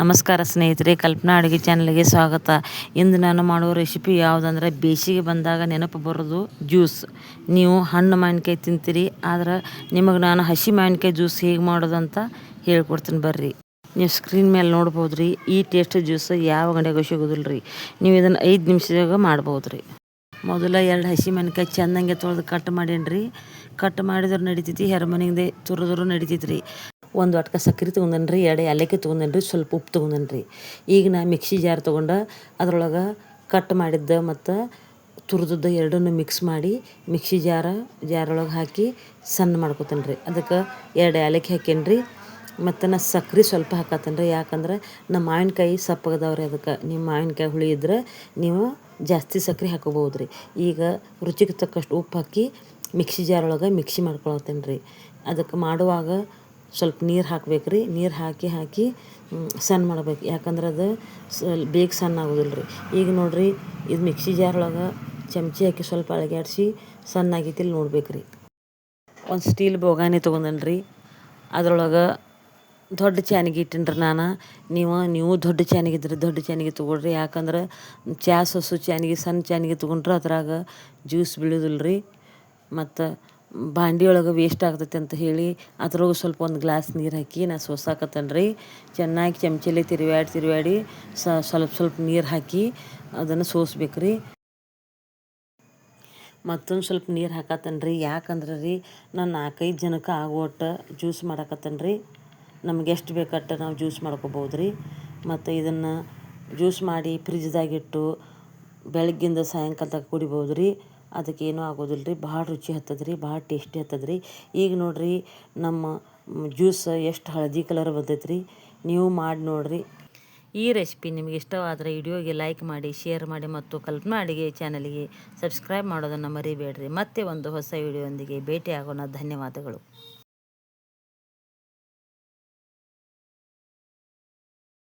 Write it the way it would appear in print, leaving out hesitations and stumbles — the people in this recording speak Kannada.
ನಮಸ್ಕಾರ ಸ್ನೇಹಿತರೆ, ಕಲ್ಪನಾ ಅಡುಗೆ ಚಾನಲ್ಗೆ ಸ್ವಾಗತ. ಇಂದು ನಾನು ಮಾಡುವ ರೆಸಿಪಿ ಯಾವುದಂದ್ರೆ ಬೇಸಿಗೆ ಬಂದಾಗ ನೆನಪು ಬರೋದು ಜ್ಯೂಸ್. ನೀವು ಹಣ್ಣು ಮಾವಿನಕಾಯಿ ತಿಂತೀರಿ, ಆದ್ರೆ ನಿಮಗೆ ನಾನು ಹಸಿ ಮಾವಿನಕಾಯಿ ಜ್ಯೂಸ್ ಹೇಗೆ ಮಾಡೋದು ಅಂತ ಹೇಳ್ಕೊಡ್ತೀನಿ ಬರ್ರಿ. ನೀವು ಸ್ಕ್ರೀನ್ ಮೇಲೆ ನೋಡ್ಬೋದು ರೀ. ಈ ಟೇಸ್ಟ್ ಜ್ಯೂಸ್ ಯಾವ ಅಂಗಡಿಯಾಗ ಸಿಗೋದಿಲ್ಲ ರೀ. ನೀವು ಇದನ್ನು 5 ನಿಮಿಷದಾಗ ಮಾಡ್ಬೋದು ರೀ. ಮೊದಲ 2 ಹಸಿ ಮಾವಿನಕಾಯಿ ಚೆಂದಂಗೆ ತೊಳೆದು ಕಟ್ ಮಾಡೇನ್ರಿ. ಕಟ್ ಮಾಡಿದ್ರೆ ನಡಿತೈತಿ, ಹೆರಮನಿಂದೆ ತುರಿದ್ರು ನಡಿತೈತಿ ರೀ. ಒಂದು ಅಟ್ಕ ಸಕ್ಕರೆ ತೊಗೊಂಡೇನ್ರಿ, 2 ಏಲಕ್ಕಿ ತೊಗೊಂಡೇನ್ರಿ, ಸ್ವಲ್ಪ ಉಪ್ಪು ತೊಗೊಂಡೇನ್ರಿ. ಈಗ ನಾ ಮಿಕ್ಸಿ ಜಾರ್ ತೊಗೊಂಡು ಅದ್ರೊಳಗೆ ಕಟ್ ಮಾಡಿದ್ದ ಮತ್ತು ತುರಿದದ್ದು ಎರಡನ್ನೂ ಮಿಕ್ಸ್ ಮಾಡಿ ಮಿಕ್ಸಿ ಜಾರೊಳಗೆ ಹಾಕಿ ಸಣ್ಣ ಮಾಡ್ಕೊತೇನೆ ರೀ. ಅದಕ್ಕೆ 2 ಏಲಕ್ಕಿ ಹಾಕೇನ್ರಿ ಮತ್ತು ನಾ ಸಕ್ಕರೆ ಸ್ವಲ್ಪ ಹಾಕತ್ತೇನೆ ರೀ. ಯಾಕಂದ್ರೆ ನಮ್ಮ ಮಾವಿನಕಾಯಿ ಸಪ್ಪಗದವ್ರಿ. ಅದಕ್ಕೆ ನಿಮ್ಮ ಮಾವಿನಕಾಯಿ ಹುಳಿ ಇದ್ರೆ ನೀವು ಜಾಸ್ತಿ ಸಕ್ಕರೆ ಹಾಕೋಬೋದು ರೀ. ಈಗ ರುಚಿಗೆ ತಕ್ಕಷ್ಟು ಉಪ್ಪು ಹಾಕಿ ಮಿಕ್ಸಿ ಜಾರೊಳಗೆ ಮಿಕ್ಸಿ ಮಾಡ್ಕೊಳತ್ತೇನೆ ರೀ. ಅದಕ್ಕೆ ಮಾಡುವಾಗ ಸ್ವಲ್ಪ ನೀರು ಹಾಕ್ಬೇಕು ರೀ. ನೀರು ಹಾಕಿ ಸಣ್ಣ ಮಾಡ್ಬೇಕು, ಯಾಕಂದ್ರೆ ಅದು ಬೇಗ ಸಣ್ಣ ಆಗೋದಿಲ್ಲ ರೀ. ಈಗ ನೋಡಿರಿ, ಇದು ಮಿಕ್ಸಿ ಜಾರೊಳಗೆ ಚಮಚಿ ಹಾಕಿ ಸ್ವಲ್ಪ ಅಳಗ್ಯಾಡಿಸಿ ಸಣ್ಣ ಆಗೈತಿಲ್ಲ ನೋಡ್ಬೇಕು ರೀ. ಒಂದು ಸ್ಟೀಲ್ ಬೋಗಾನಿ ತೊಗೊಂಡೇನಿ ರೀ. ಅದ್ರೊಳಗೆ ದೊಡ್ಡ ಚಾನಿಗೆ ಇಟ್ಟಿನ್ರಿ ನಾನು. ನೀವು ದೊಡ್ಡ ಚಾನಿಗೆ ಇದ್ರೆ ದೊಡ್ಡ ಚಾನಿಗೆ ತೊಗೊಳ್ರಿ. ಯಾಕಂದ್ರೆ ಚಾ ಸೋಸು ಚಾನಿಗೆ ಸಣ್ಣ ಚಾನಿಗೆ ತೊಗೊಂಡ್ರೆ ಅದ್ರಾಗ ಜ್ಯೂಸ್ ಬೀಳೋದಿಲ್ಲ ರೀ. ಮತ್ತು ಬಾಂಡೆ ಒಳಗೆ ವೇಸ್ಟ್ ಆಗ್ತೈತೆ ಅಂತ ಹೇಳಿ ಅದ್ರೊಳಗೆ ಸ್ವಲ್ಪ ಒಂದು ಗ್ಲಾಸ್ ನೀರು ಹಾಕಿ ನಾ ಸೋಸಾಕತ್ತೇನೆ ರೀ. ಚೆನ್ನಾಗಿ ಚಮಚಲ್ಲಿ ತಿರುವಾಡಿ ಸ್ವಲ್ಪ ನೀರು ಹಾಕಿ ಅದನ್ನು ಸೋಸ್ಬೇಕು ರೀ. ಮತ್ತೊಂದು ಸ್ವಲ್ಪ ನೀರು ಹಾಕತ್ತೇನೆ ರೀ. ಯಾಕಂದ್ರೆ ರೀ, ನಾನು 4-5 ಜನಕ್ಕೆ ಆಗುವಟ್ಟು ಜ್ಯೂಸ್ ಮಾಡಾಕತ್ತೇನೆ ರೀ. ನಮ್ಗೆ ಎಷ್ಟು ಬೇಕಟ್ಟು ನಾವು ಜ್ಯೂಸ್ ಮಾಡ್ಕೊಬೋದು ರೀ. ಮತ್ತು ಇದನ್ನು ಜ್ಯೂಸ್ ಮಾಡಿ ಫ್ರಿಜ್ದಾಗಿಟ್ಟು ಬೆಳಗ್ಗಿಂದ ಸಾಯಂಕಾಲದಾಗ ಕುಡಿಬೋದು ರೀ. ಅದಕ್ಕೇನೂ ಆಗೋದಿಲ್ಲ ರೀ. ಭಾಳ ರುಚಿ ಹತ್ತದ ರೀ, ಭಾಳ ಟೇಸ್ಟಿ ಹತ್ತದ ರೀ. ಈಗ ನೋಡಿರಿ, ನಮ್ಮ ಜ್ಯೂಸ್ ಎಷ್ಟು ಹಳದಿ ಕಲರ್ ಬಂದೈತೆ ರೀ. ನೀವು ಮಾಡಿ ನೋಡಿರಿ. ಈ ರೆಸಿಪಿ ನಿಮಗೆ ಇಷ್ಟವಾದರೆ ವಿಡಿಯೋಗೆ ಲೈಕ್ ಮಾಡಿ, ಶೇರ್ ಮಾಡಿ ಮತ್ತು ಕಲ್ಪನಾ ಅಡುಗೆ ಚಾನಲ್ಗೆ ಸಬ್ಸ್ಕ್ರೈಬ್ ಮಾಡೋದನ್ನು ಮರಿಬೇಡ್ರಿ. ಮತ್ತೆ ಒಂದು ಹೊಸ ವಿಡಿಯೋದೊಂದಿಗೆ ಭೇಟಿ ಆಗೋಣ. ಧನ್ಯವಾದಗಳು.